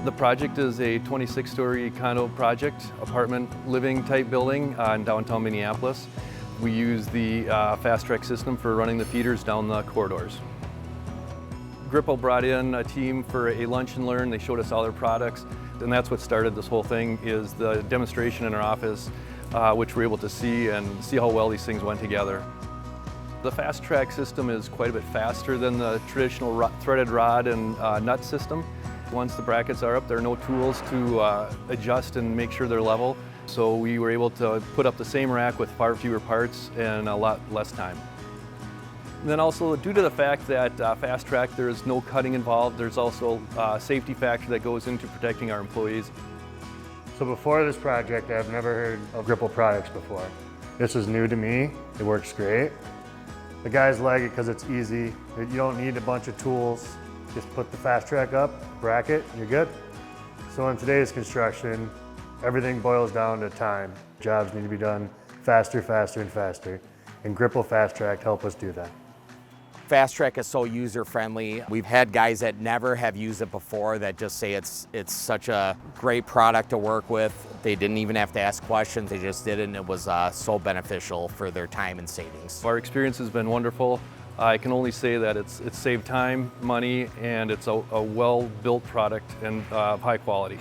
The project is a 26-story condo project, apartment living type building in downtown Minneapolis. We use the Fast Trak system for running the feeders down the corridors. Gripple brought in a team for a lunch and learn. They showed us all their products, and that's what started this whole thing, is the demonstration in our office, which we're able to see how well these things went together. The Fast Trak system is quite a bit faster than the traditional threaded rod and nut system. Once the brackets are up, there are no tools to adjust and make sure they're level. So we were able to put up the same rack with far fewer parts and a lot less time. And then also, due to the fact that Fast Trak, there's no cutting involved, there's also a safety factor that goes into protecting our employees. So before this project, I've never heard of Gripple products before. This is new to me. It works great. The guys like it because it's easy. You don't need a bunch of tools. Just put the Fast Trak up, bracket, and you're good. So in today's construction, everything boils down to time. Jobs need to be done faster, faster, and faster. And Gripple Fast Trak help us do that. Fast Trak is so user-friendly. We've had guys that never have used it before that just say it's such a great product to work with. They didn't even have to ask questions, they just did it, and it was so beneficial for their time and savings. Our experience has been wonderful. I can only say that it's saved time, money, and it's a well-built product and high quality.